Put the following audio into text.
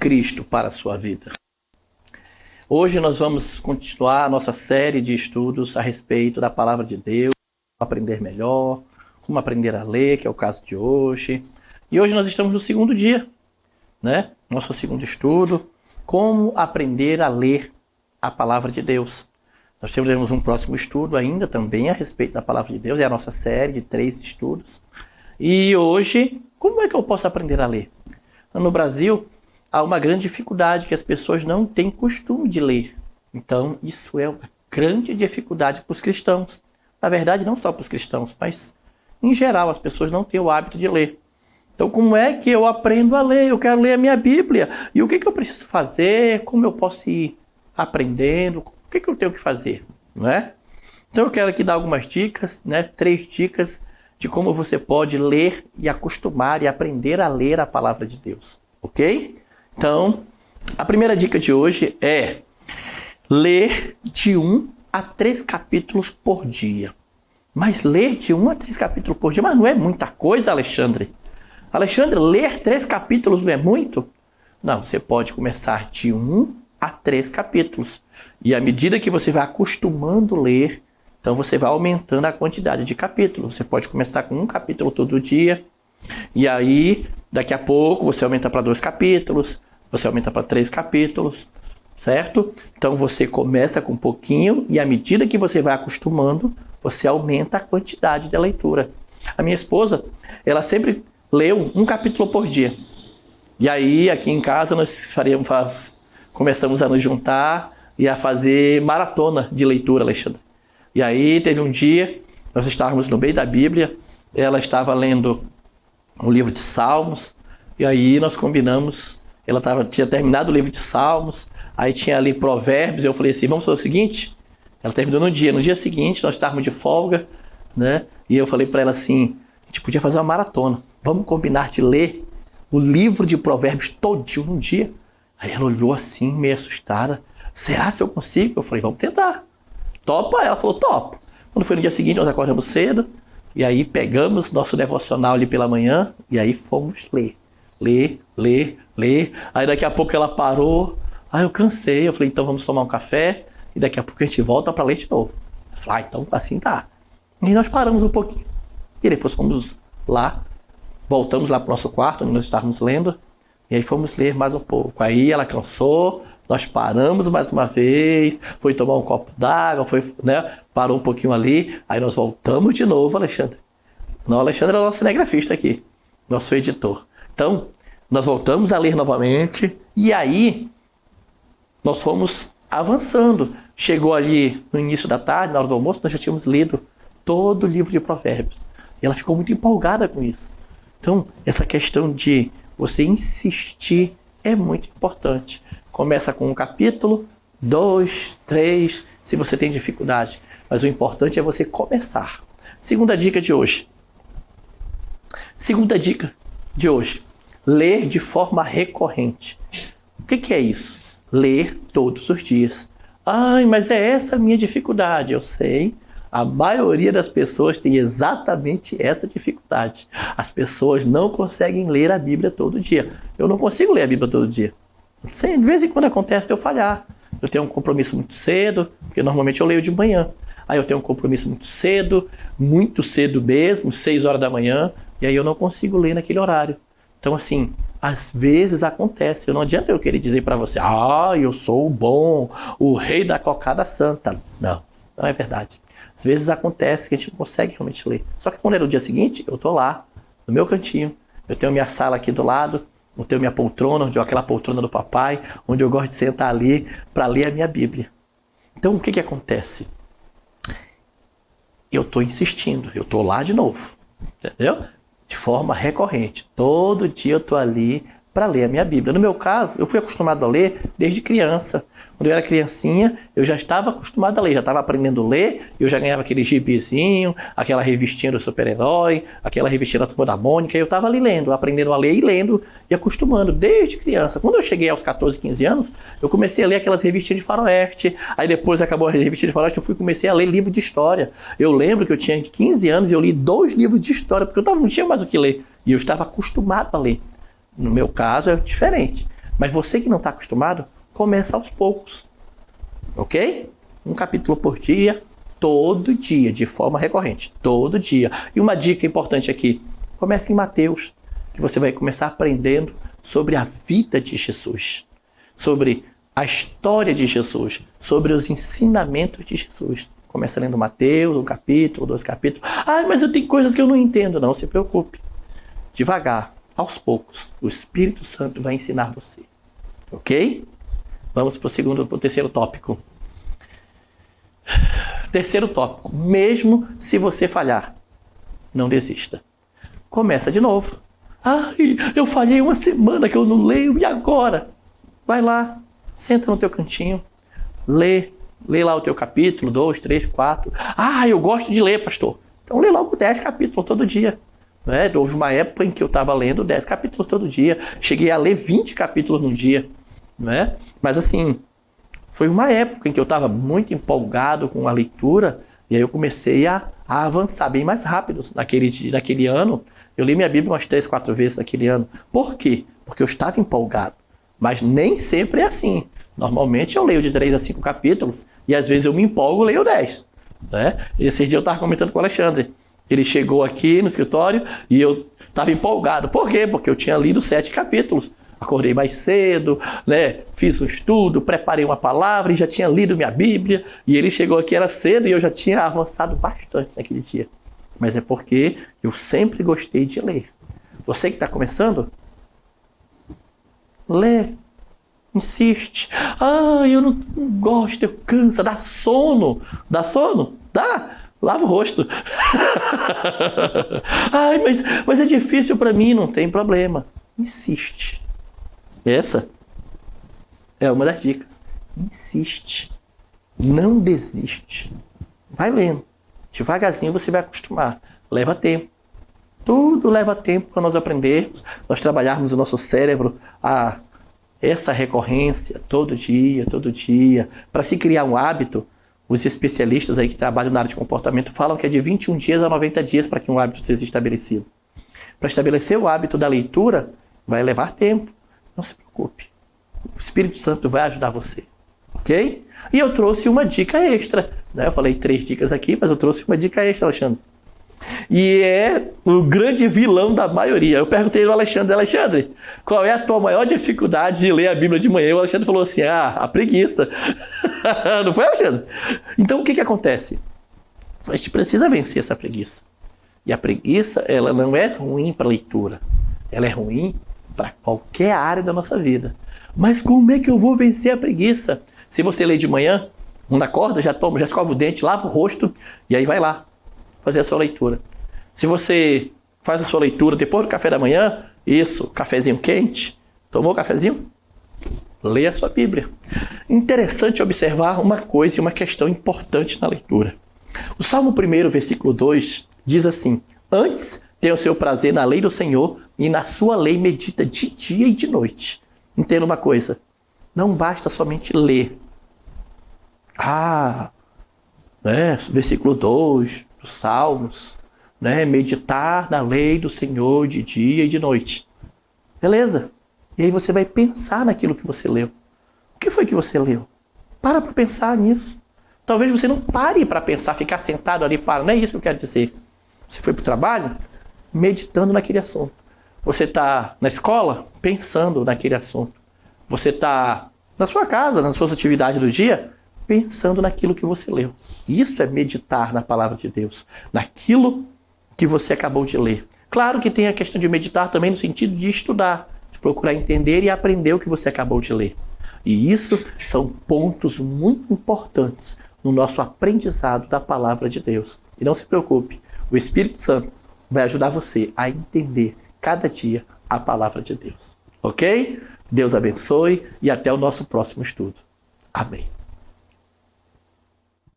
Cristo para a sua vida. Hoje nós vamos continuar a nossa série de estudos a respeito da Palavra de Deus, como aprender melhor, como aprender a ler, que é o caso de hoje. E hoje nós estamos no segundo dia, né? Nosso segundo estudo, como aprender a ler a Palavra de Deus. Nós teremos um próximo estudo ainda também a respeito da Palavra de Deus, é a nossa série de 3 estudos. E hoje, como é que eu posso aprender a ler? No Brasil, há uma grande dificuldade que as pessoas não têm costume de ler. Então, isso é uma grande dificuldade para os cristãos. Na verdade, não só para os cristãos, mas em geral as pessoas não têm o hábito de ler. Então, como é que eu aprendo a ler? Eu quero ler a minha Bíblia. E o que eu preciso fazer? Como eu posso ir aprendendo? O que eu tenho que fazer? Não é? Então, eu quero aqui dar algumas dicas, né? 3 dicas de como você pode ler e acostumar e aprender a ler a Palavra de Deus. Ok? Então, a primeira dica de hoje é ler de 1 a 3 capítulos por dia. Mas ler de 1 a 3 capítulos por dia, mas não é muita coisa, Alexandre? Alexandre, ler 3 capítulos não é muito? Não, você pode começar de 1 a 3 capítulos. E à medida que você vai acostumando a ler, então você vai aumentando a quantidade de capítulos. Você pode começar com 1 capítulo todo dia. E aí, daqui a pouco, você aumenta para 2 capítulos. Você aumenta para 3 capítulos. Certo? Então você começa com um pouquinho e à medida que você vai acostumando, você aumenta a quantidade de leitura. A minha esposa, ela sempre leu 1 capítulo por dia. E aí, aqui em casa, nós começamos a nos juntar e a fazer maratona de leitura, Alexandre. E aí, teve um dia, nós estávamos no meio da Bíblia, ela estava lendo um livro de Salmos, e aí nós combinamos, ela tinha terminado o livro de Salmos, aí tinha ali Provérbios, eu falei assim, vamos fazer o seguinte? Ela terminou no dia seguinte, nós estávamos de folga, né? E eu falei para ela assim, a gente podia fazer uma maratona, vamos combinar de ler o livro de Provérbios todinho num dia? Aí ela olhou assim, meio assustada, será se eu consigo? Eu falei, vamos tentar. Topa? Ela falou, topo. Quando foi no dia seguinte, nós acordamos cedo, e aí pegamos nosso devocional ali pela manhã, e aí fomos ler. Ler. Aí daqui a pouco ela parou, aí eu cansei, eu falei, então vamos tomar um café, e daqui a pouco a gente volta para ler de novo. Eu falei, então assim tá. E nós paramos um pouquinho, e depois fomos lá, voltamos lá para o nosso quarto, onde nós estávamos lendo, e aí fomos ler mais um pouco. Aí ela cansou, nós paramos mais uma vez, foi tomar um copo d'água, né, parou um pouquinho ali, aí nós voltamos de novo, Alexandre. Não, Alexandre é o nosso cinegrafista aqui, nosso editor. Então, nós voltamos a ler novamente, e aí nós fomos avançando. Chegou ali no início da tarde, na hora do almoço, nós já tínhamos lido todo o livro de Provérbios. E ela ficou muito empolgada com isso. Então, essa questão de você insistir é muito importante. Começa com 1 capítulo, 2, 3, se você tem dificuldade. Mas o importante é você começar. Segunda dica de hoje. Ler de forma recorrente. O que é isso? Ler todos os dias. Ai, mas é essa a minha dificuldade. Eu sei. A maioria das pessoas tem exatamente essa dificuldade. As pessoas não conseguem ler a Bíblia todo dia. Eu não consigo ler a Bíblia todo dia. De vez em quando acontece de eu falhar. Eu tenho um compromisso muito cedo, porque normalmente eu leio de manhã. Aí eu tenho um compromisso muito cedo mesmo, 6 horas da manhã, e aí eu não consigo ler naquele horário. Então assim, às vezes acontece. Não adianta eu querer dizer para você, eu sou o bom, o rei da cocada santa. Não é verdade. Às vezes acontece que a gente não consegue realmente ler. Só que quando é no dia seguinte, eu tô lá, no meu cantinho. Eu tenho minha sala aqui do lado, eu tenho minha poltrona, aquela poltrona do papai, onde eu gosto de sentar ali para ler a minha Bíblia. Então o que acontece? Eu tô insistindo, eu tô lá de novo, entendeu? De forma recorrente. Todo dia eu tô ali para ler a minha Bíblia. No meu caso, eu fui acostumado a ler desde criança. Quando eu era criancinha, eu já estava acostumado a ler, já estava aprendendo a ler, eu já ganhava aquele gibizinho, aquela revistinha do super-herói, aquela revistinha da Turma da Mônica, eu estava ali lendo, aprendendo a ler e lendo e acostumando desde criança. Quando eu cheguei aos 14, 15 anos, eu comecei a ler aquelas revistinhas de faroeste, aí depois acabou a revistinha de faroeste, comecei a ler livro de história. Eu lembro que eu tinha 15 anos e eu li 2 livros de história, porque eu não tinha mais o que ler, e eu estava acostumado a ler. No meu caso é diferente. Mas você que não está acostumado, começa aos poucos. Ok? Um capítulo por dia, todo dia, de forma recorrente. Todo dia. E uma dica importante aqui. Comece em Mateus, que você vai começar aprendendo sobre a vida de Jesus. Sobre a história de Jesus. Sobre os ensinamentos de Jesus. Começa lendo Mateus, um capítulo, 2 capítulos. Ah, mas eu tenho coisas que eu não entendo. Não se preocupe. Devagar, aos poucos, o Espírito Santo vai ensinar você. Ok? Vamos para o terceiro tópico. Terceiro tópico. Mesmo se você falhar, não desista. Começa de novo. Ai, eu falhei uma semana que eu não leio, e agora? Vai lá, senta no teu cantinho, lê lá o teu capítulo, 2, 3, 4. Ah, eu gosto de ler, pastor. Então lê logo 10 capítulos todo dia. Houve uma época em que eu estava lendo 10 capítulos todo dia. Cheguei a ler 20 capítulos num dia. Mas assim, foi uma época em que eu estava muito empolgado com a leitura. E aí eu comecei a avançar bem mais rápido. Naquele ano, eu li minha Bíblia umas 3, 4 vezes naquele ano. Por quê? Porque eu estava empolgado. Mas nem sempre é assim. Normalmente eu leio de 3 a 5 capítulos. E às vezes eu me empolgo e leio 10. Esses dias eu estava comentando com o Alexandre. Ele chegou aqui no escritório e eu estava empolgado. Por quê? Porque eu tinha lido 7 capítulos. Acordei mais cedo, fiz um estudo, preparei uma palavra e já tinha lido minha Bíblia. E ele chegou aqui, era cedo, e eu já tinha avançado bastante naquele dia. Mas é porque eu sempre gostei de ler. Você que está começando, lê, insiste. Ah, eu não gosto, eu canso, dá sono. Dá sono? Dá. Lava o rosto. Ai, mas é difícil para mim, não tem problema. Insiste. Essa é uma das dicas. Insiste. Não desiste. Vai lendo. Devagarzinho você vai acostumar. Leva tempo. Tudo leva tempo para nós aprendermos, nós trabalharmos o nosso cérebro a essa recorrência todo dia, para se criar um hábito. Os especialistas aí que trabalham na área de comportamento falam que é de 21 dias a 90 dias para que um hábito seja estabelecido. Para estabelecer o hábito da leitura, vai levar tempo. Não se preocupe. O Espírito Santo vai ajudar você. Ok? E eu trouxe uma dica extra. Eu falei 3 dicas aqui, mas eu trouxe uma dica extra, Alexandre. E é o grande vilão da maioria. Eu perguntei ao Alexandre, qual é a tua maior dificuldade de ler a Bíblia de manhã? E o Alexandre falou assim, a preguiça. Não foi, Alexandre? Então o que acontece? A gente precisa vencer essa preguiça. E a preguiça, ela não é ruim para a leitura. Ela é ruim para qualquer área da nossa vida. Mas como é que eu vou vencer a preguiça? Se você lê de manhã, quando acorda, já escova o dente, lava o rosto e aí vai lá fazer a sua leitura. Se você faz a sua leitura depois do café da manhã, isso, cafezinho quente, tomou o cafezinho? Lê a sua Bíblia. Interessante observar uma coisa e uma questão importante na leitura. O Salmo 1, versículo 2, diz assim: antes tenha o seu prazer na lei do Senhor e na sua lei medita de dia e de noite. Entenda uma coisa, não basta somente ler. Versículo 2 dos Salmos, meditar na lei do Senhor de dia e de noite. Beleza? E aí você vai pensar naquilo que você leu. O que foi que você leu? Para pensar nisso. Talvez você não pare para pensar, ficar sentado ali, não é isso que eu quero dizer. Você foi para o trabalho, meditando naquele assunto. Você está na escola, pensando naquele assunto. Você está na sua casa, nas suas atividades do dia, pensando naquilo que você leu. Isso é meditar na palavra de Deus, naquilo que você acabou de ler. Claro que tem a questão de meditar também no sentido de estudar, de procurar entender e aprender o que você acabou de ler. E isso são pontos muito importantes no nosso aprendizado da palavra de Deus. E não se preocupe, o Espírito Santo vai ajudar você a entender cada dia a palavra de Deus. Ok? Deus abençoe e até o nosso próximo estudo. Amém.